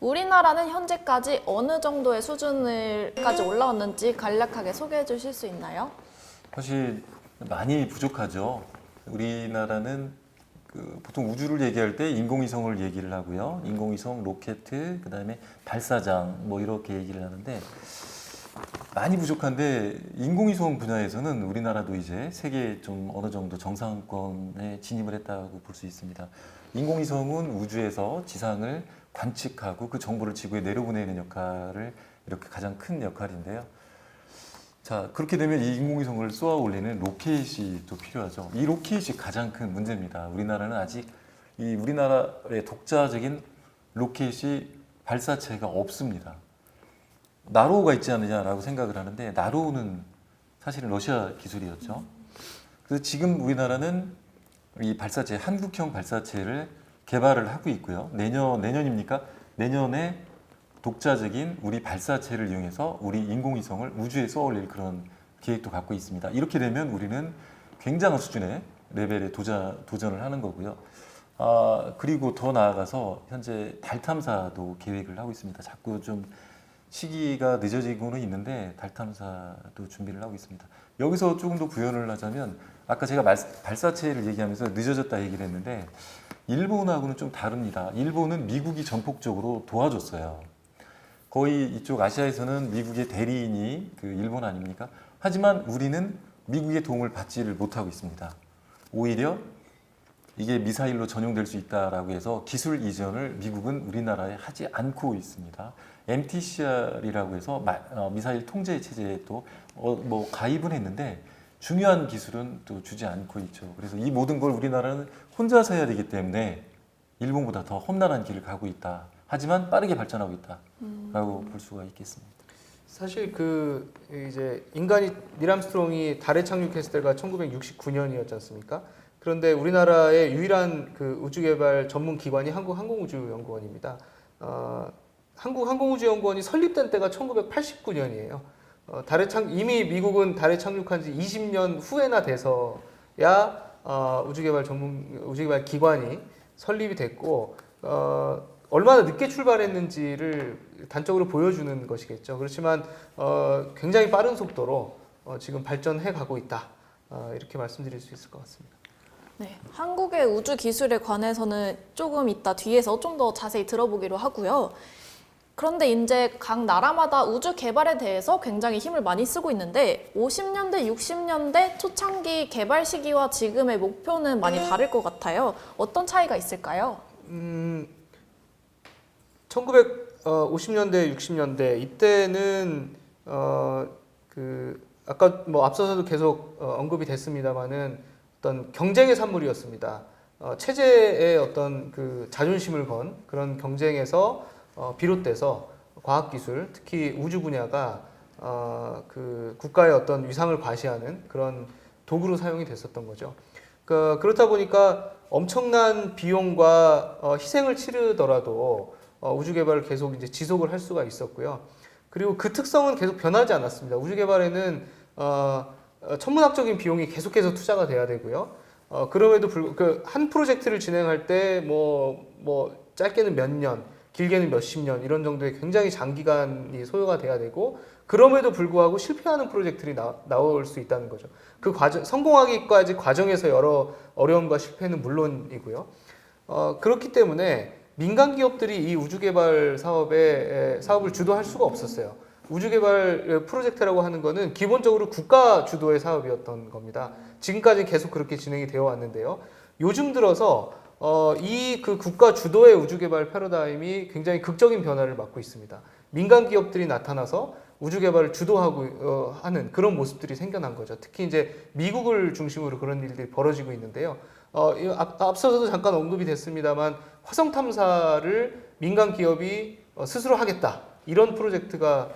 우리나라는 현재까지 어느 정도의 수준을까지 올라왔는지 간략하게 소개해 주실 수 있나요? 사실 많이 부족하죠. 우리나라는 보통 우주를 얘기할 때 인공위성을 얘기를 하고요. 인공위성, 로켓, 그다음에 발사장 뭐 이렇게 얘기를 하는데 많이 부족한데 인공위성 분야에서는 우리나라도 이제 세계에 좀 어느 정도 정상권에 진입을 했다고 볼 수 있습니다. 인공위성은 우주에서 지상을 관측하고 그 정보를 지구에 내려보내는 역할을 이렇게 가장 큰 역할인데요. 자, 그렇게 되면 이 인공위성을 쏘아 올리는 로켓이 또 필요하죠. 이 로켓이 가장 큰 문제입니다. 우리나라는 아직 이 우리나라의 독자적인 로켓이 발사체가 없습니다. 나로우가 있지 않느냐라고 생각을 하는데 나로우는 사실은 러시아 기술이었죠. 그래서 지금 우리나라는 이 발사체, 한국형 발사체를 개발을 하고 있고요. 내년입니까? 내년에 독자적인 우리 발사체를 이용해서 우리 인공위성을 우주에 쏘아올릴 그런 계획도 갖고 있습니다. 이렇게 되면 우리는 굉장한 수준의 레벨의 도전을 하는 거고요. 그리고 더 나아가서 현재 달 탐사도 계획을 하고 있습니다. 자꾸 좀 시기가 늦어지고는 있는데 달 탐사도 준비를 하고 있습니다. 여기서 조금 더 구현을 하자면 아까 제가 발사체를 얘기하면서 늦어졌다 얘기를 했는데 일본하고는 좀 다릅니다. 일본은 미국이 전폭적으로 도와줬어요. 거의 이쪽 아시아에서는 미국의 대리인이 일본 아닙니까? 하지만 우리는 미국의 도움을 받지를 못하고 있습니다. 오히려 이게 미사일로 전용될 수 있다라고 해서 기술 이전을 미국은 우리나라에 하지 않고 있습니다. MTCR이라고 해서 미사일 통제 체제에 또 뭐 가입은 했는데 중요한 기술은 또 주지 않고 있죠. 그래서 이 모든 걸 우리나라는 혼자서 해야 되기 때문에 일본보다 더 험난한 길을 가고 있다. 하지만 빠르게 발전하고 있다라고 볼 수가 있겠습니다. 사실 이제 인간이 닐 암스트롱이 달에 착륙했을 때가 1969년이었지 않습니까? 그런데 우리나라의 유일한 우주개발 전문 기관이 한국항공우주연구원입니다. 한국항공우주연구원이 설립된 때가 1989년이에요. 이미 미국은 달에 착륙한 지 20년 후에나 돼서야 우주개발 기관이 설립이 됐고 얼마나 늦게 출발했는지를 단적으로 보여주는 것이겠죠. 그렇지만 굉장히 빠른 속도로 지금 발전해 가고 있다. 이렇게 말씀드릴 수 있을 것 같습니다. 네, 한국의 우주 기술에 관해서는 조금 이따 뒤에서 좀 더 자세히 들어보기로 하고요. 그런데 이제 각 나라마다 우주 개발에 대해서 굉장히 힘을 많이 쓰고 있는데 50년대, 60년대 초창기 개발 시기와 지금의 목표는 많이 다를 것 같아요. 어떤 차이가 있을까요? 1950년대, 60년대 이때는 아까 앞서서도 계속 언급이 됐습니다만은 어떤 경쟁의 산물이었습니다. 체제의 어떤 자존심을 건 그런 경쟁에서 비롯돼서 과학기술, 특히 우주 분야가 국가의 어떤 위상을 과시하는 그런 도구로 사용이 됐었던 거죠. 그렇다 보니까 엄청난 비용과 희생을 치르더라도 우주 개발을 계속 이제 지속을 할 수가 있었고요. 그리고 그 특성은 계속 변하지 않았습니다. 우주 개발에는 천문학적인 비용이 계속해서 투자가 돼야 되고요. 그럼에도 불구하고 한 프로젝트를 진행할 때 짧게는 몇 년, 길게는 몇십 년 이런 정도의 굉장히 장기간이 소요가 돼야 되고 그럼에도 불구하고 실패하는 프로젝트들이 나올 수 있다는 거죠. 그 과정, 성공하기까지 과정에서 여러 어려움과 실패는 물론이고요. 그렇기 때문에 민간 기업들이 이 우주 개발 사업을 주도할 수가 없었어요. 우주 개발 프로젝트라고 하는 거는 기본적으로 국가 주도의 사업이었던 겁니다. 지금까지 계속 그렇게 진행이 되어 왔는데요. 요즘 들어서 국가 주도의 우주 개발 패러다임이 굉장히 극적인 변화를 맞고 있습니다. 민간 기업들이 나타나서 우주 개발을 주도하고 하는 그런 모습들이 생겨난 거죠. 특히 이제 미국을 중심으로 그런 일들이 벌어지고 있는데요. 앞서서도 잠깐 언급이 됐습니다만 화성 탐사를 민간 기업이 스스로 하겠다. 이런 프로젝트가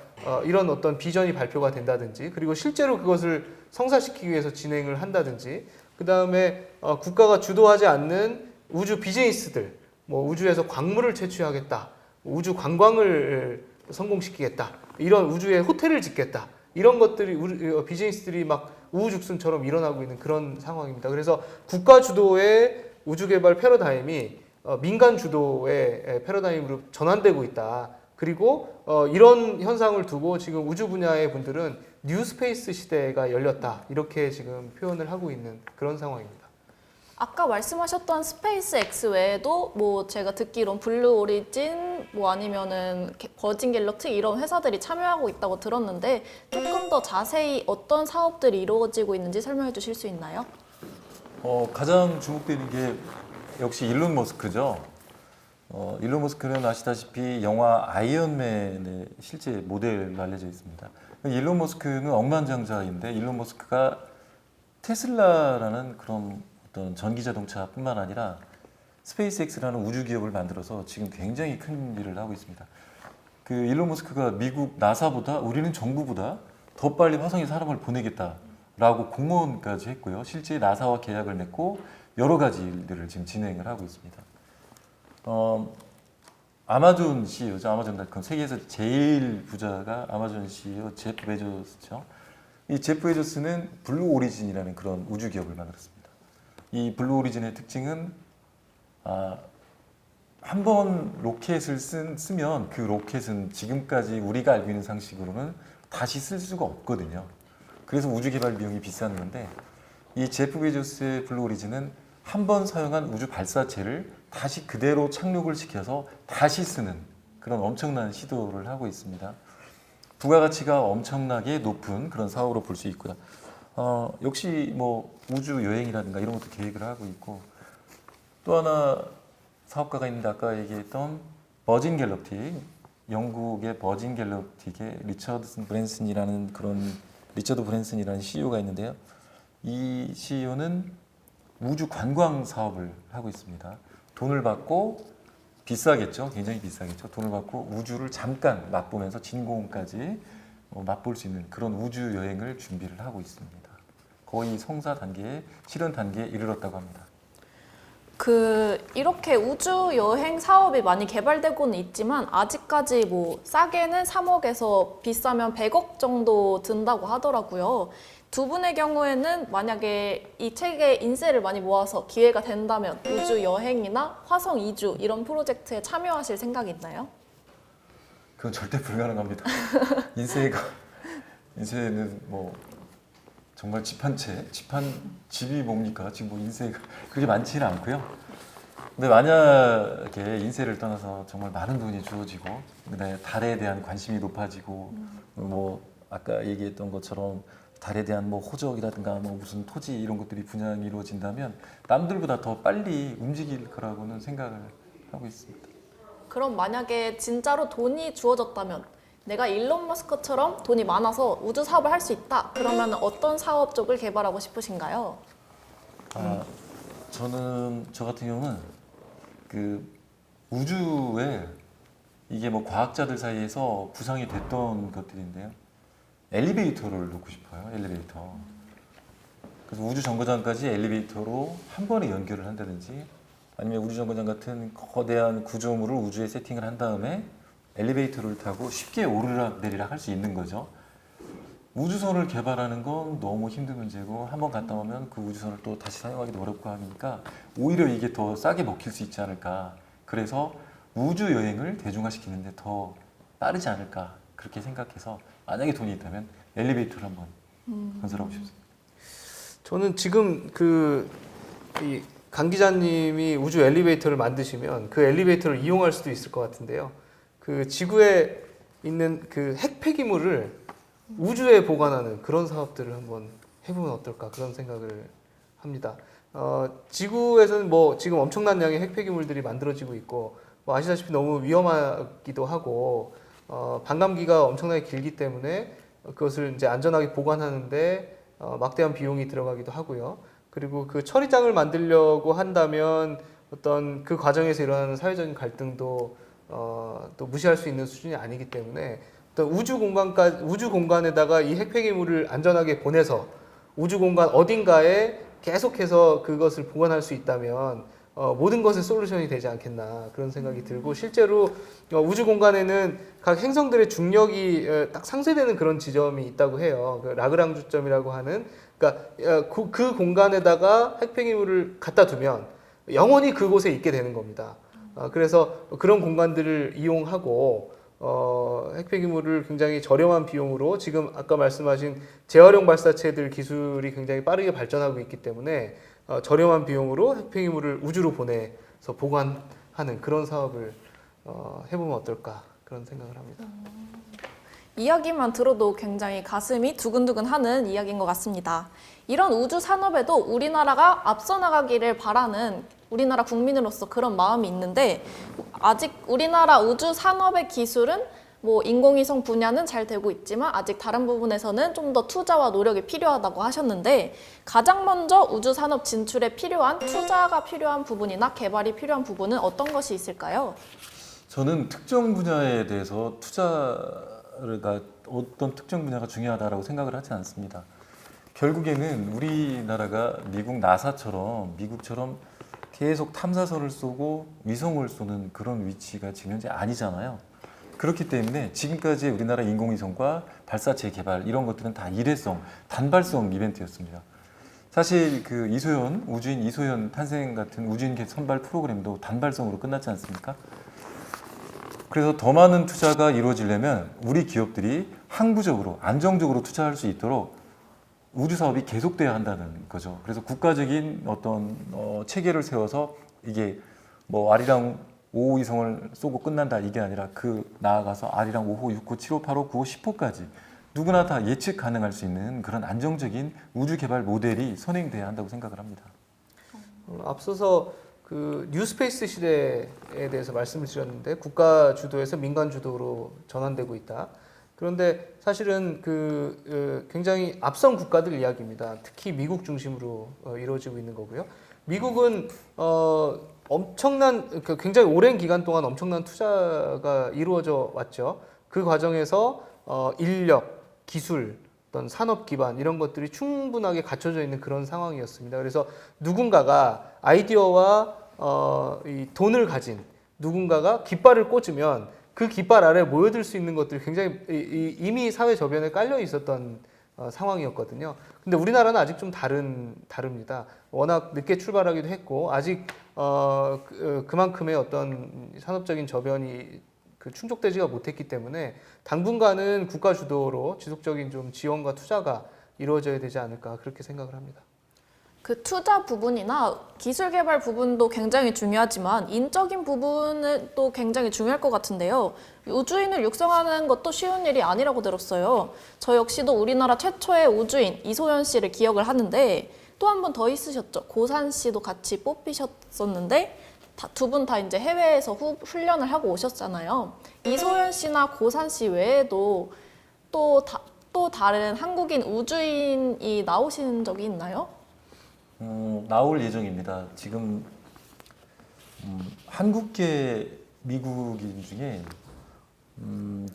이런 어떤 비전이 발표가 된다든지 그리고 실제로 그것을 성사시키기 위해서 진행을 한다든지 그 다음에 국가가 주도하지 않는 우주 비즈니스들 우주에서 광물을 채취하겠다. 우주 관광을 성공시키겠다. 이런 우주에 호텔을 짓겠다. 이런 것들이 비즈니스들이 막 우후죽순처럼 일어나고 있는 그런 상황입니다. 그래서 국가 주도의 우주 개발 패러다임이 민간 주도의 패러다임으로 전환되고 있다. 그리고 이런 현상을 두고 지금 우주 분야의 분들은 뉴스페이스 시대가 열렸다. 이렇게 지금 표현을 하고 있는 그런 상황입니다. 아까 말씀하셨던 스페이스 X 외에도 뭐 제가 듣기론 블루 오리진 뭐 아니면은 버진 갤럭시 이런 회사들이 참여하고 있다고 들었는데 조금 더 자세히 어떤 사업들이 이루어지고 있는지 설명해 주실 수 있나요? 가장 주목되는 게 역시 일론 머스크죠. 일론 머스크는 아시다시피 영화 아이언맨의 실제 모델로 알려져 있습니다. 일론 머스크는 억만장자인데 일론 머스크가 테슬라라는 그런 어떤 전기자동차뿐만 아니라 스페이스X라는 우주 기업을 만들어서 지금 굉장히 큰 일을 하고 있습니다. 그 일론 머스크가 미국 나사보다 우리는 정부보다 더 빨리 화성에 사람을 보내겠다라고 공언까지 했고요. 실제 나사와 계약을 맺고 여러 가지 일들을 지금 진행을 하고 있습니다. 아마존 CEO죠. 아마존닷컴 세계에서 제일 부자가 아마존 CEO 제프 베조스죠. 이 제프 베조스는 블루 오리진이라는 그런 우주 기업을 만들었습니다. 이 블루 오리진의 특징은 한 번 로켓을 쓰면 그 로켓은 지금까지 우리가 알고 있는 상식으로는 다시 쓸 수가 없거든요. 그래서 우주 개발 비용이 비싼 건데 이 제프 베조스의 블루 오리진은 한 번 사용한 우주 발사체를 다시 그대로 착륙을 시켜서 다시 쓰는 그런 엄청난 시도를 하고 있습니다. 부가가치가 엄청나게 높은 그런 사업으로 볼 수 있고요. 역시 뭐 우주 여행이라든가 이런 것도 계획을 하고 있고 또 하나 사업가가 있는데 아까 얘기했던 버진 갤럭틱 영국의 버진 갤럭틱의 리처드 브랜슨이라는 CEO가 있는데요. 이 CEO는 우주 관광 사업을 하고 있습니다. 돈을 받고 비싸겠죠. 굉장히 비싸겠죠. 돈을 받고 우주를 잠깐 맛보면서 진공까지 맛볼 수 있는 그런 우주 여행을 준비를 하고 있습니다. 거의 성사 단계에 실현 단계에 이르렀다고 합니다. 이렇게 우주 여행 사업이 많이 개발되고는 있지만 아직까지 뭐 싸게는 3억에서 비싸면 100억 정도 든다고 하더라고요. 두 분의 경우에는 만약에 이 책에 인세를 많이 모아서 기회가 된다면 우주 여행이나 화성 이주 이런 프로젝트에 참여하실 생각이 있나요? 그건 절대 불가능합니다. 인세는 뭐 정말 집이 뭡니까? 지금 뭐 인세가 그렇게 많지는 않고요. 근데 만약에 인세를 떠나서 정말 많은 돈이 주어지고 그다음에 달에 대한 관심이 높아지고 뭐 아까 얘기했던 것처럼 달에 대한 뭐 호적이라든가 뭐 무슨 토지 이런 것들이 분양이 이루어진다면 남들보다 더 빨리 움직일 거라고는 생각을 하고 있습니다. 그럼 만약에 진짜로 돈이 주어졌다면 내가 일론 머스크처럼 돈이 많아서 우주 사업을 할 수 있다. 그러면 어떤 사업 쪽을 개발하고 싶으신가요? 저 같은 경우는 그 우주에 이게 뭐 과학자들 사이에서 구상이 됐던 것들인데요. 엘리베이터를 놓고 싶어요. 엘리베이터. 그래서 우주 정거장까지 엘리베이터로 한 번에 연결을 한다든지 아니면 우주 정거장 같은 거대한 구조물을 우주에 세팅을 한 다음에 엘리베이터를 타고 쉽게 오르락 내리락 할 수 있는 거죠. 우주선을 개발하는 건 너무 힘든 문제고 한 번 갔다 오면 그 우주선을 또 다시 사용하기도 어렵고 하니까 오히려 이게 더 싸게 먹힐 수 있지 않을까. 그래서 우주 여행을 대중화시키는데 더 빠르지 않을까 그렇게 생각해서 만약에 돈이 있다면 엘리베이터를 한번 건설하고 싶습니다. 저는 지금 강 기자님이 우주 엘리베이터를 만드시면 그 엘리베이터를 이용할 수도 있을 것 같은데요. 그 지구에 있는 그 핵 폐기물을 우주에 보관하는 그런 사업들을 한번 해보면 어떨까 그런 생각을 합니다. 지구에서는 뭐 지금 엄청난 양의 핵 폐기물들이 만들어지고 있고 뭐 아시다시피 너무 위험하기도 하고 반감기가 엄청나게 길기 때문에 그것을 이제 안전하게 보관하는데 막대한 비용이 들어가기도 하고요. 그리고 그 처리장을 만들려고 한다면 어떤 그 과정에서 일어나는 사회적인 갈등도 또 무시할 수 있는 수준이 아니기 때문에 어떤 우주 공간에다가 이 핵폐기물을 안전하게 보내서 우주 공간 어딘가에 계속해서 그것을 보관할 수 있다면 모든 것의 솔루션이 되지 않겠나 그런 생각이 들고 실제로 우주 공간에는 각 행성들의 중력이 딱 상쇄되는 그런 지점이 있다고 해요. 그 라그랑주점이라고 하는 그러니까 그 공간에다가 핵폐기물을 갖다 두면 영원히 그곳에 있게 되는 겁니다. 그래서 그런 공간들을 이용하고 핵폐기물을 굉장히 저렴한 비용으로 지금 아까 말씀하신 재활용 발사체들 기술이 굉장히 빠르게 발전하고 있기 때문에 저렴한 비용으로 핵폐기물을 우주로 보내서 보관하는 그런 사업을 해보면 어떨까 그런 생각을 합니다. 이야기만 들어도 굉장히 가슴이 두근두근하는 이야기인 것 같습니다. 이런 우주 산업에도 우리나라가 앞서 나가기를 바라는 우리나라 국민으로서 그런 마음이 있는데 아직 우리나라 우주 산업의 기술은 뭐 인공위성 분야는 잘 되고 있지만 아직 다른 부분에서는 좀 더 투자와 노력이 필요하다고 하셨는데 가장 먼저 우주 산업 진출에 필요한 투자가 필요한 부분이나 개발이 필요한 부분은 어떤 것이 있을까요? 저는 특정 분야에 대해서 투자가 어떤 특정 분야가 중요하다고 생각을 하지 않습니다. 결국에는 우리나라가 미국 나사처럼 미국처럼 계속 탐사선을 쏘고 위성을 쏘는 그런 위치가 지금 현재 아니잖아요. 그렇기 때문에 지금까지 우리나라 인공위성과 발사체 개발 이런 것들은 다 일회성, 단발성 이벤트였습니다. 사실 그 이소연, 우주인 이소연 탄생 같은 우주인 선발 프로그램도 단발성으로 끝났지 않습니까? 그래서 더 많은 투자가 이루어지려면 우리 기업들이 항구적으로 안정적으로 투자할 수 있도록 우주 사업이 계속돼야 한다는 거죠. 그래서 국가적인 어떤 체계를 세워서 이게 뭐 아리랑 5호 위성을 쏘고 끝난다 이게 아니라 그 나아가서 아리랑 5호, 6호, 7호, 8호, 9호, 10호까지 누구나 다 예측 가능할 수 있는 그런 안정적인 우주 개발 모델이 선행돼야 한다고 생각을 합니다. 앞서서 그 뉴스페이스 시대에 대해서 말씀을 드렸는데 국가 주도에서 민간 주도로 전환되고 있다. 그런데 사실은 굉장히 앞선 국가들 이야기입니다. 특히 미국 중심으로 이루어지고 있는 거고요. 미국은 엄청난 굉장히 오랜 기간 동안 엄청난 투자가 이루어져 왔죠. 그 과정에서 인력, 기술, 어떤 산업 기반 이런 것들이 충분하게 갖춰져 있는 그런 상황이었습니다. 그래서 누군가가 아이디어와 이 돈을 가진 누군가가 깃발을 꽂으면 그 깃발 아래 모여들 수 있는 것들이 굉장히 이미 사회 저변에 깔려 있었던 상황이었거든요. 근데 우리나라는 아직 좀 다릅니다. 워낙 늦게 출발하기도 했고 아직 그만큼의 어떤 산업적인 저변이 충족되지가 못했기 때문에 당분간은 국가 주도로 지속적인 좀 지원과 투자가 이루어져야 되지 않을까 그렇게 생각을 합니다. 그 투자 부분이나 기술 개발 부분도 굉장히 중요하지만 인적인 부분은 또 굉장히 중요할 것 같은데요. 우주인을 육성하는 것도 쉬운 일이 아니라고 들었어요. 저 역시도 우리나라 최초의 우주인 이소연 씨를 기억을 하는데 또 한 분 더 있으셨죠. 고산 씨도 같이 뽑히셨었는데 두 분 다 이제 해외에서 훈련을 하고 오셨잖아요. 이소연 씨나 고산 씨 외에도 또 다른 한국인 우주인이 나오신 적이 있나요? 나올 예정입니다. 지금 한국계 미국인 중에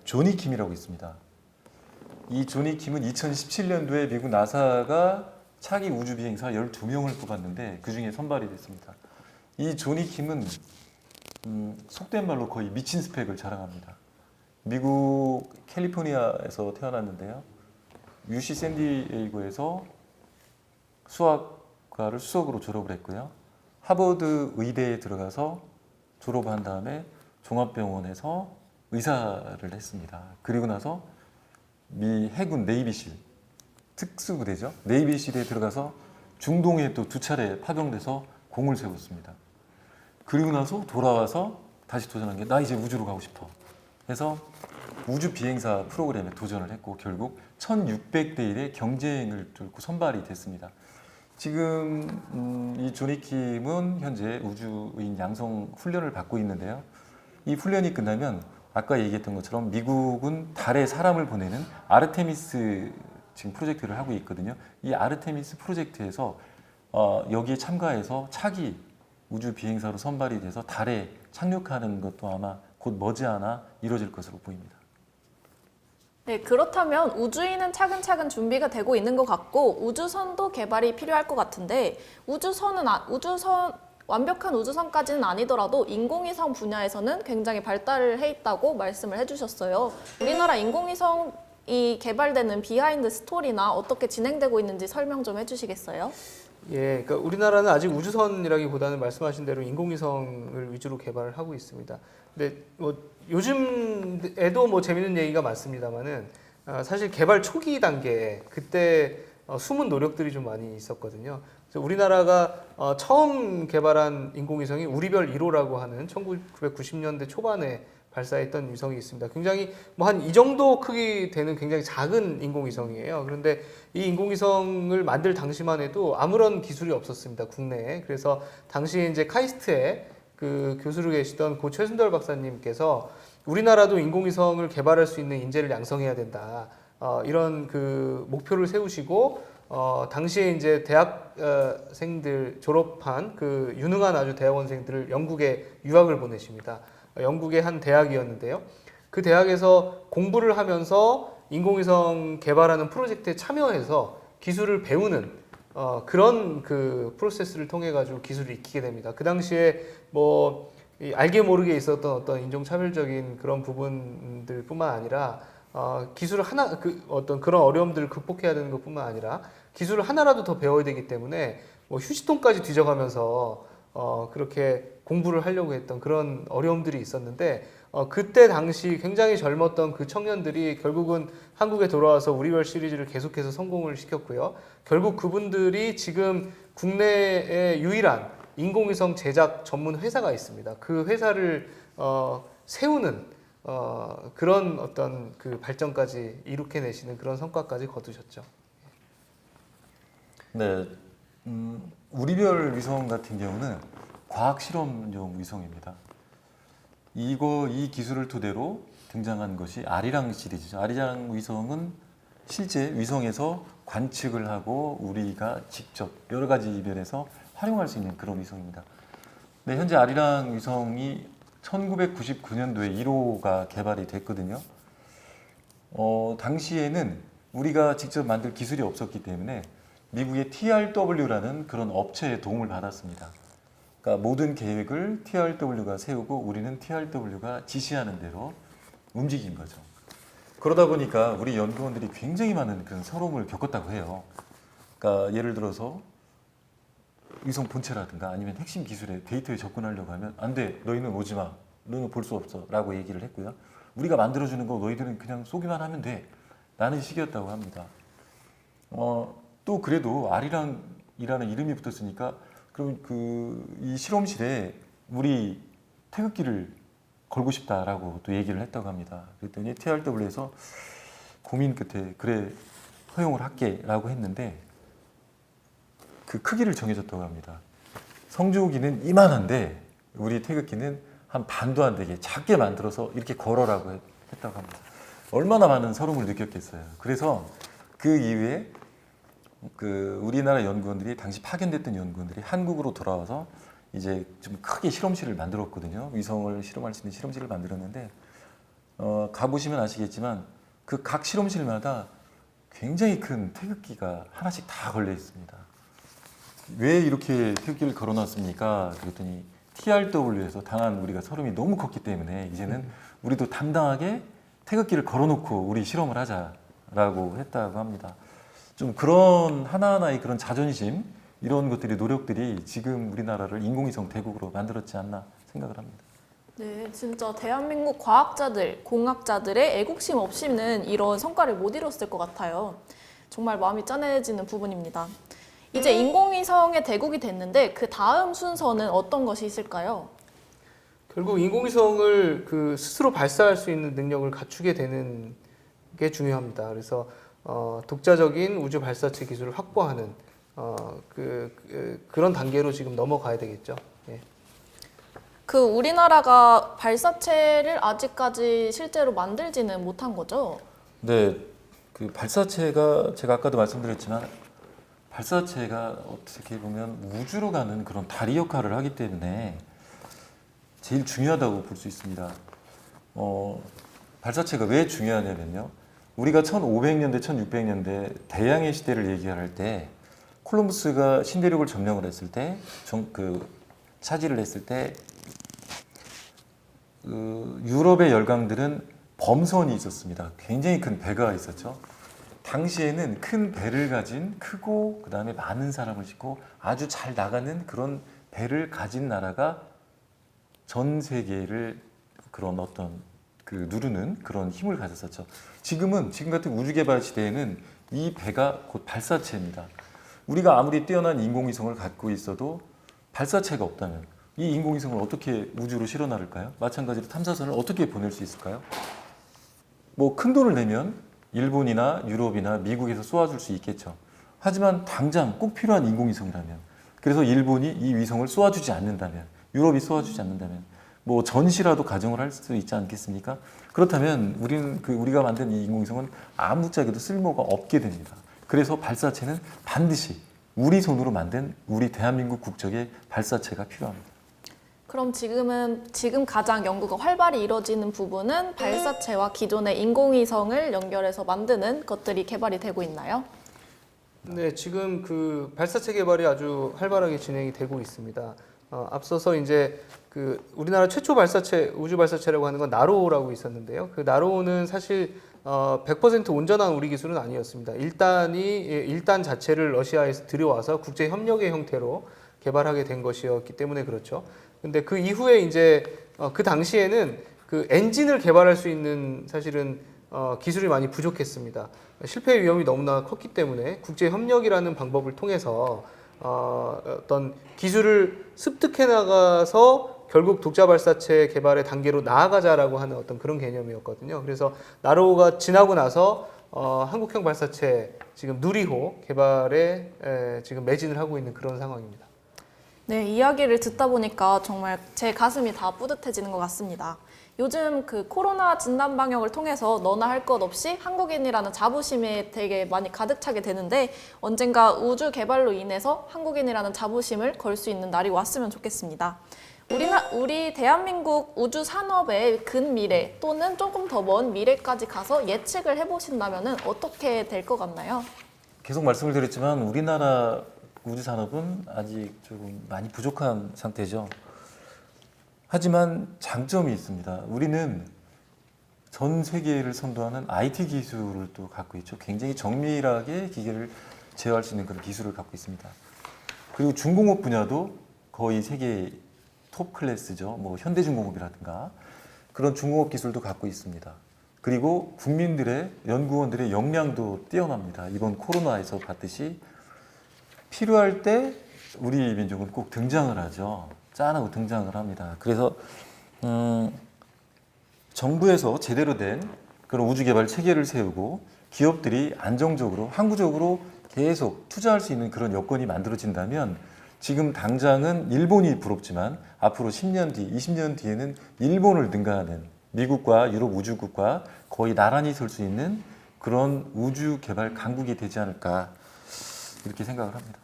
조니 킴이라고 있습니다. 이 조니 킴은 2017년도에 미국 나사가 차기 우주 비행사 12명을 뽑았는데 그 중에 선발이 됐습니다. 이 조니 킴은 속된 말로 거의 미친 스펙을 자랑합니다. 미국 캘리포니아에서 태어났는데요. UC 샌디에이고에서 수학과를 수석으로 졸업을 했고요. 하버드 의대에 들어가서 졸업한 다음에 종합병원에서 의사를 했습니다. 그리고 나서 미 해군 네이비실 특수부대죠. 네이비실에 들어가서 중동에 또 2차례 파병돼서 공을 세웠습니다. 그리고 나서 돌아와서 다시 도전한 게 나 이제 우주로 가고 싶어 해서 우주 비행사 프로그램에 도전을 했고 결국 1600대 1의 경쟁을 뚫고 선발이 됐습니다. 지금 이 조니 킴은 현재 우주인 양성 훈련을 받고 있는데요. 이 훈련이 끝나면 아까 얘기했던 것처럼 미국은 달에 사람을 보내는 아르테미스 지금 프로젝트를 하고 있거든요. 이 아르테미스 프로젝트에서 여기에 참가해서 차기 우주 비행사로 선발이 돼서 달에 착륙하는 것도 아마 곧 머지않아 이루어질 것으로 보입니다. 네, 그렇다면 우주인은 차근차근 준비가 되고 있는 것 같고 우주선도 개발이 필요할 것 같은데 완벽한 우주선까지는 아니더라도 인공위성 분야에서는 굉장히 발달을 해 있다고 말씀을 해주셨어요. 우리나라 인공위성이 이 개발되는 비하인드 스토리나 어떻게 진행되고 있는지 설명 좀 해주시겠어요? 예, 그러니까 우리나라는 아직 우주선이라기보다는 말씀하신 대로 인공위성을 위주로 개발을 하고 있습니다. 근데 뭐 요즘에도 뭐 재밌는 얘기가 많습니다만은 사실 개발 초기 단계에 그때 숨은 노력들이 좀 많이 있었거든요. 그래서 우리나라가 처음 개발한 인공위성이 우리별 1호라고 하는 1990년대 초반에 발사했던 위성이 있습니다. 굉장히 뭐 한 이 정도 크기 되는 굉장히 작은 인공위성이에요. 그런데 이 인공위성을 만들 당시만 해도 아무런 기술이 없었습니다. 국내에. 그래서 당시 이제 카이스트에 그 교수로 계시던 고 최순돌 박사님께서 우리나라도 인공위성을 개발할 수 있는 인재를 양성해야 된다. 이런 그 목표를 세우시고 당시에 이제 대학생들 졸업한 그 유능한 아주 대학원생들을 영국에 유학을 보내십니다. 영국의 한 대학이었는데요. 그 대학에서 공부를 하면서 인공위성 개발하는 프로젝트에 참여해서 기술을 배우는 그런 그 프로세스를 통해 가지고 기술을 익히게 됩니다. 그 당시에 뭐 알게 모르게 있었던 어떤 인종차별적인 그런 부분들뿐만 아니라 기술을 하나 어떤 그런 어려움들을 극복해야 되는 것뿐만 아니라 기술을 하나라도 더 배워야 되기 때문에 뭐 휴지통까지 뒤져가면서 그렇게 공부를 하려고 했던 그런 어려움들이 있었는데 그때 당시 굉장히 젊었던 그 청년들이 결국은 한국에 돌아와서 우리별 시리즈를 계속해서 성공을 시켰고요. 결국 그분들이 지금 국내의 유일한 인공위성 제작 전문 회사가 있습니다. 그 회사를 세우는 그런 어떤 그 발전까지 이룩해내시는 그런 성과까지 거두셨죠. 네, 우리별 위성 같은 경우는 과학 실험용 위성입니다. 이 기술을 토대로 등장한 것이 아리랑 시리즈죠. 아리랑 위성은 실제 위성에서 관측을 하고 우리가 직접 여러 가지 면에서 활용할 수 있는 그런 위성입니다. 네, 현재 아리랑 위성이 1999년도에 1호가 개발이 됐거든요. 당시에는 우리가 직접 만들 기술이 없었기 때문에 미국의 TRW라는 그런 업체의 도움을 받았습니다. 그러니까 모든 계획을 TRW가 세우고 우리는 TRW가 지시하는 대로 움직인 거죠. 그러다 보니까 우리 연구원들이 굉장히 많은 그런 서러움을 겪었다고 해요. 그러니까 예를 들어서 위성 본체라든가 아니면 핵심 기술의 데이터에 접근하려고 하면 안 돼, 너희는 오지 마, 너희는 볼 수 없어 라고 얘기를 했고요. 우리가 만들어주는 거 너희들은 그냥 쏘기만 하면 돼 라는 식이었다고 합니다. 또 그래도 아리랑이라는 이름이 붙었으니까 그럼 이 실험실에 우리 태극기를 걸고 싶다라고 또 얘기를 했다고 합니다. 그랬더니 TRW에서 고민 끝에 그래 허용을 할게라고 했는데 그 크기를 정해줬다고 합니다. 성조기는 이만한데 우리 태극기는 한 반도 안 되게 작게 만들어서 이렇게 걸어라고 했다고 합니다. 얼마나 많은 서름을 느꼈겠어요. 그래서 그 이후에 우리나라 연구원들이 당시 파견됐던 연구원들이 한국으로 돌아와서 이제 좀 크게 실험실을 만들었거든요. 위성을 실험할 수 있는 실험실을 만들었는데 가보시면 아시겠지만 그 각 실험실마다 굉장히 큰 태극기가 하나씩 다 걸려 있습니다. 왜 이렇게 태극기를 걸어놨습니까? 그랬더니 TRW에서 당한 우리가 서름이 너무 컸기 때문에 이제는 우리도 당당하게 태극기를 걸어놓고 우리 실험을 하자라고 했다고 합니다. 좀 그런 하나하나의 그런 자존심 이런 것들이 노력들이 지금 우리나라를 인공위성 대국으로 만들었지 않나 생각을 합니다. 네, 진짜 대한민국 과학자들, 공학자들의 애국심 없이는 이런 성과를 못 이뤘을 것 같아요. 정말 마음이 짠해지는 부분입니다. 이제 인공위성의 대국이 됐는데 그 다음 순서는 어떤 것이 있을까요? 결국 인공위성을 그 스스로 발사할 수 있는 능력을 갖추게 되는 게 중요합니다. 그래서 독자적인 우주 발사체 기술을 확보하는 그런 단계로 지금 넘어가야 되겠죠. 예. 그 우리나라가 발사체를 아직까지 실제로 만들지는 못한 거죠? 네, 그 발사체가 제가 아까도 말씀드렸지만 발사체가 어떻게 보면 우주로 가는 그런 다리 역할을 하기 때문에 제일 중요하다고 볼 수 있습니다. 발사체가 왜 중요하냐면요. 우리가 1500년대, 1600년대 대양의 시대를 얘기할 때 콜럼부스가 신대륙을 점령을 했을 때, 차지를 했을 때 유럽의 열강들은 범선이 있었습니다. 굉장히 큰 배가 있었죠. 당시에는 큰 배를 가진 크고 그다음에 많은 사람을 싣고 아주 잘 나가는 그런 배를 가진 나라가 전 세계를 그런 어떤 그 누르는 그런 힘을 가졌었죠. 지금 같은 우주 개발 시대에는 이 배가 곧 발사체입니다. 우리가 아무리 뛰어난 인공위성을 갖고 있어도 발사체가 없다면 이 인공위성을 어떻게 우주로 실어 나를까요? 마찬가지로 탐사선을 어떻게 보낼 수 있을까요? 뭐 큰 돈을 내면 일본이나 유럽이나 미국에서 쏘아줄 수 있겠죠. 하지만 당장 꼭 필요한 인공위성이라면, 그래서 일본이 이 위성을 쏘아주지 않는다면, 유럽이 쏘아주지 않는다면 뭐 전시라도 가정을 할 수 있지 않겠습니까? 그렇다면 우리가 만든 이 인공위성은 아무짝에도 쓸모가 없게 됩니다. 그래서 발사체는 반드시 우리 손으로 만든 우리 대한민국 국적의 발사체가 필요합니다. 그럼 지금 가장 연구가 활발히 이루어지는 부분은 발사체와 기존의 인공위성을 연결해서 만드는 것들이 개발이 되고 있나요? 네, 지금 그 발사체 개발이 아주 활발하게 진행이 되고 있습니다. 앞서서 이제 그 우리나라 최초 발사체, 우주 발사체라고 하는 건 나로라고 있었는데요. 그 나로는 사실 100% 온전한 우리 기술은 아니었습니다. 1단 자체를 러시아에서 들여와서 국제 협력의 형태로 개발하게 된 것이었기 때문에 그렇죠. 근데 그 이후에 이제 그 당시에는 그 엔진을 개발할 수 있는 사실은 기술이 많이 부족했습니다. 실패 위험이 너무나 컸기 때문에 국제 협력이라는 방법을 통해서 어떤 기술을 습득해 나가서 결국 독자 발사체 개발의 단계로 나아가자라고 하는 어떤 그런 개념이었거든요. 그래서 나로가 지나고 나서 한국형 발사체 지금 누리호 개발에 지금 매진을 하고 있는 그런 상황입니다. 네, 이야기를 듣다 보니까 정말 제 가슴이 다 뿌듯해지는 것 같습니다. 요즘 그 코로나 진단 방역을 통해서 너나 할 것 없이 한국인이라는 자부심이 되게 많이 가득 차게 되는데 언젠가 우주 개발로 인해서 한국인이라는 자부심을 걸 수 있는 날이 왔으면 좋겠습니다. 우리 대한민국 우주 산업의 근미래 또는 조금 더 먼 미래까지 가서 예측을 해보신다면 어떻게 될 것 같나요? 계속 말씀을 드렸지만 우리나라 우주 산업은 아직 조금 많이 부족한 상태죠. 하지만 장점이 있습니다. 우리는 전 세계를 선도하는 IT 기술을 또 갖고 있죠. 굉장히 정밀하게 기계를 제어할 수 있는 그런 기술을 갖고 있습니다. 그리고 중공업 분야도 거의 세계 톱 클래스죠. 뭐 현대중공업이라든가 그런 중공업 기술도 갖고 있습니다. 그리고 국민들의 연구원들의 역량도 뛰어납니다. 이번 코로나에서 봤듯이 필요할 때 우리 민족은 꼭 등장을 하죠. 짠하고 등장을 합니다. 그래서 정부에서 제대로 된 그런 우주 개발 체계를 세우고 기업들이 안정적으로 항구적으로 계속 투자할 수 있는 그런 여건이 만들어진다면 지금 당장은 일본이 부럽지만 앞으로 10년 뒤, 20년 뒤에는 일본을 능가하는 미국과 유럽 우주국과 거의 나란히 설 수 있는 그런 우주 개발 강국이 되지 않을까 이렇게 생각을 합니다.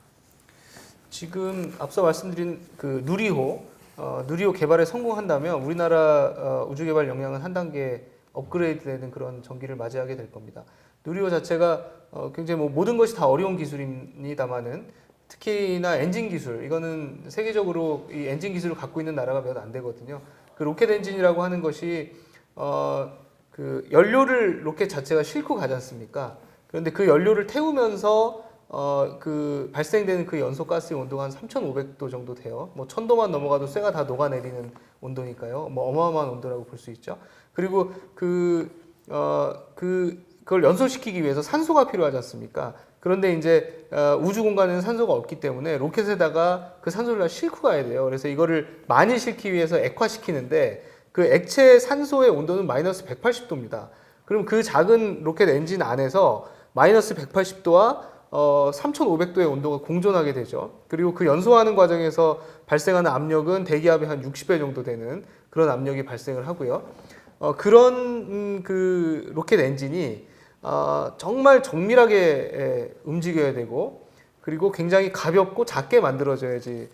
지금 앞서 말씀드린 그 누리호 개발에 성공한다면 우리나라 우주 개발 역량은 한 단계 업그레이드되는 그런 전기를 맞이하게 될 겁니다. 누리호 자체가 굉장히 뭐 모든 것이 다 어려운 기술입니다만은 특히나 엔진 기술, 이거는 세계적으로 이 엔진 기술을 갖고 있는 나라가 몇 안 되거든요. 그 로켓 엔진이라고 하는 것이 그 연료를 로켓 자체가 싣고 가지 않습니까? 그런데 그 연료를 태우면서 그 발생되는 그 연소 가스의 온도가 한 3,500도 정도 돼요. 뭐 1,000도만 넘어가도 쇠가 다 녹아내리는 온도니까요. 뭐 어마어마한 온도라고 볼 수 있죠. 그리고 그걸 연소시키기 위해서 산소가 필요하지 않습니까? 그런데 이제 우주 공간에는 산소가 없기 때문에 로켓에다가 그 산소를 다 싣고 가야 돼요. 그래서 이거를 많이 싣기 위해서 액화시키는데 그 액체 산소의 온도는 마이너스 180도입니다. 그럼 그 작은 로켓 엔진 안에서 마이너스 180도와 3,500도의 온도가 공존하게 되죠. 그리고 그 연소하는 과정에서 발생하는 압력은 대기압의 한 60배 정도 되는 그런 압력이 발생을 하고요. 그런 그 로켓 엔진이 정말 정밀하게 움직여야 되고 그리고 굉장히 가볍고 작게 만들어져야지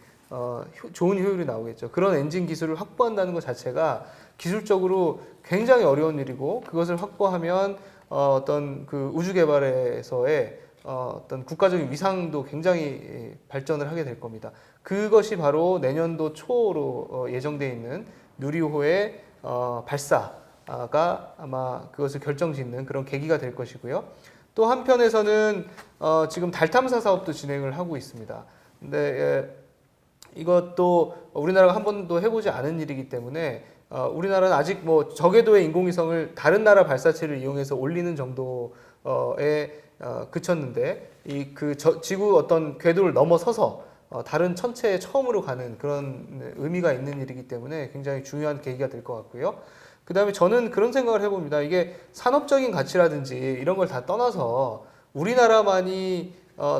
좋은 효율이 나오겠죠. 그런 엔진 기술을 확보한다는 것 자체가 기술적으로 굉장히 어려운 일이고 그것을 확보하면 어떤 그 우주 개발에서의 어떤 국가적인 위상도 굉장히 발전을 하게 될 겁니다. 그것이 바로 내년도 초로 예정되어 있는 누리호의 발사 가 아마 그것을 결정짓는 그런 계기가 될 것이고요. 또 한편에서는 지금 달 탐사 사업도 진행을 하고 있습니다. 근데 이것도 우리나라가 한 번도 해보지 않은 일이기 때문에 우리나라는 아직 뭐 저궤도의 인공위성을 다른 나라 발사체를 이용해서 올리는 정도에 그쳤는데 지구 어떤 궤도를 넘어서서 다른 천체에 처음으로 가는 그런 의미가 있는 일이기 때문에 굉장히 중요한 계기가 될 것 같고요. 그 다음에 저는 그런 생각을 해봅니다. 이게 산업적인 가치라든지 이런 걸 다 떠나서 우리나라만이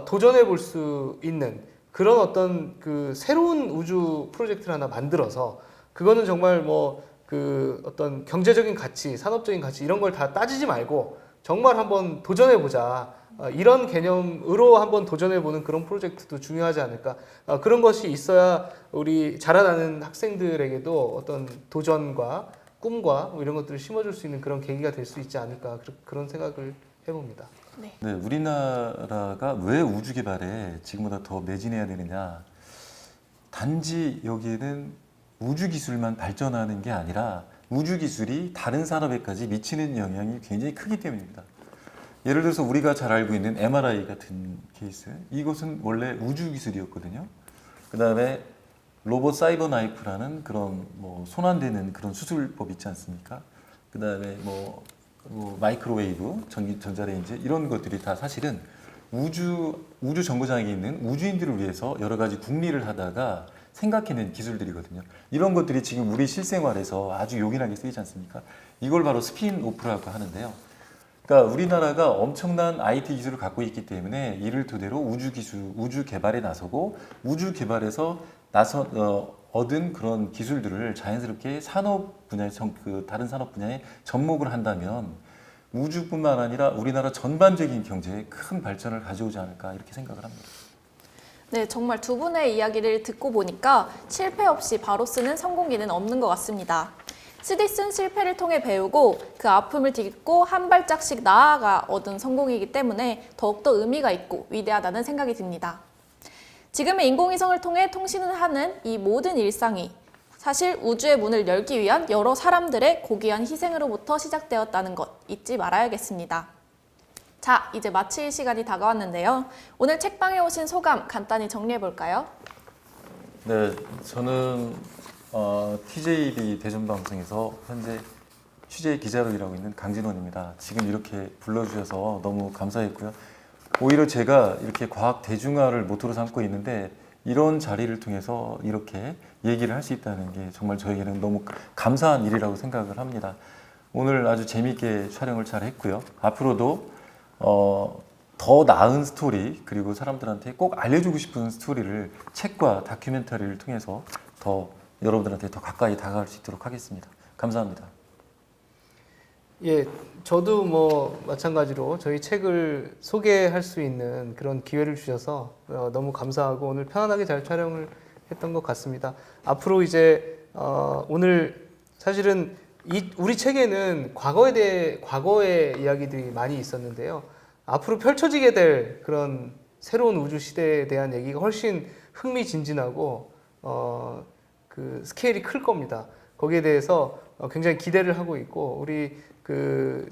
도전해 볼 수 있는 그런 어떤 그 새로운 우주 프로젝트를 하나 만들어서 그거는 정말 뭐 그 어떤 경제적인 가치, 산업적인 가치 이런 걸 다 따지지 말고 정말 한번 도전해 보자. 이런 개념으로 한번 도전해 보는 그런 프로젝트도 중요하지 않을까. 그런 것이 있어야 우리 자라나는 학생들에게도 어떤 도전과 꿈과 뭐 이런 것들을 심어줄 수 있는 그런 계기가 될 수 있지 않을까. 그런 생각을 해봅니다. 네. 네, 우리나라가 왜 우주 개발에 지금보다 더 매진해야 되느냐? 단지 여기에는 우주 기술만 발전하는 게 아니라 우주 기술이 다른 산업에까지 미치는 영향이 굉장히 크기 때문입니다. 예를 들어서 우리가 잘 알고 있는 MRI 같은 케이스, 이것은 원래 우주 기술이었거든요. 그 다음에 로봇 사이버 나이프라는 그런 뭐 손 안 대는 그런 수술법 있지 않습니까? 그 다음에 뭐 마이크로웨이브, 전자레인지 이런 것들이 다 사실은 우주 정거장에 있는 우주인들을 위해서 여러 가지 궁리를 하다가 생각해낸 기술들이거든요. 이런 것들이 지금 우리 실생활에서 아주 요긴하게 쓰이지 않습니까? 이걸 바로 스핀오프라고 하는데요. 그러니까 우리나라가 엄청난 IT 기술을 갖고 있기 때문에 이를 토대로 우주 개발에 나서고 우주 개발에서 얻은 그런 기술들을 자연스럽게 산업 분야에 다른 산업 분야에 접목을 한다면 우주뿐만 아니라 우리나라 전반적인 경제에 큰 발전을 가져오지 않을까 이렇게 생각을 합니다. 네, 정말 두 분의 이야기를 듣고 보니까 실패 없이 바로 쓰는 성공기는 없는 것 같습니다. 쓰디 쓴 실패를 통해 배우고 그 아픔을 딛고 한 발짝씩 나아가 얻은 성공이기 때문에 더욱더 의미가 있고 위대하다는 생각이 듭니다. 지금의 인공위성을 통해 통신을 하는 이 모든 일상이 사실 우주의 문을 열기 위한 여러 사람들의 고귀한 희생으로부터 시작되었다는 것 잊지 말아야겠습니다. 자, 이제 마칠 시간이 다가왔는데요. 오늘 책방에 오신 소감 간단히 정리해 볼까요? 네, 저는 TJB 대전방송에서 현재 취재 기자로 일하고 있는 강진원입니다. 지금 이렇게 불러주셔서 너무 감사했고요. 오히려 제가 이렇게 과학 대중화를 모토로 삼고 있는데 이런 자리를 통해서 이렇게 얘기를 할 수 있다는 게 정말 저에게는 너무 감사한 일이라고 생각을 합니다. 오늘 아주 재미있게 촬영을 잘 했고요. 앞으로도 더 나은 스토리 그리고 사람들한테 꼭 알려주고 싶은 스토리를 책과 다큐멘터리를 통해서 더 여러분들한테 더 가까이 다가갈 수 있도록 하겠습니다. 감사합니다. 예, 저도 뭐 마찬가지로 저희 책을 소개할 수 있는 그런 기회를 주셔서 너무 감사하고 오늘 편안하게 잘 촬영을 했던 것 같습니다. 앞으로 이제 오늘 사실은 우리 책에는 과거의 이야기들이 많이 있었는데요. 앞으로 펼쳐지게 될 그런 새로운 우주 시대에 대한 얘기가 훨씬 흥미진진하고 그 스케일이 클 겁니다. 거기에 대해서 굉장히 기대를 하고 있고 우리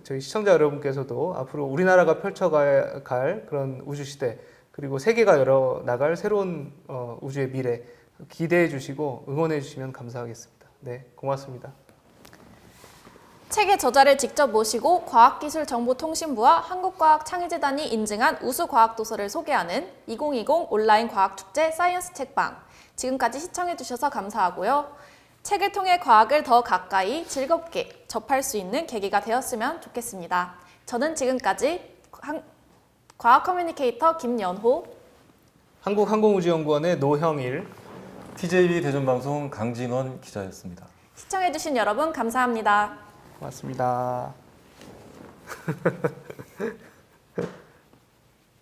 저희 시청자 여러분께서도 앞으로 우리나라가 펼쳐갈 그런 우주 시대 그리고 세계가 열어나갈 새로운 우주의 미래 기대해 주시고 응원해 주시면 감사하겠습니다. 네, 고맙습니다. 책의 저자를 직접 모시고 과학기술정보통신부와 한국과학창의재단이 인증한 우수과학도서를 소개하는 2020 온라인 과학축제 사이언스 책방. 지금까지 시청해주셔서 감사하고요. 책을 통해 과학을 더 가까이 즐겁게 접할 수 있는 계기가 되었으면 좋겠습니다. 저는 지금까지 과학 커뮤니케이터 김연호, 한국항공우주연구원의 노형일, TJB 대전방송 강진원 기자였습니다. 시청해주신 여러분 감사합니다. 고맙습니다.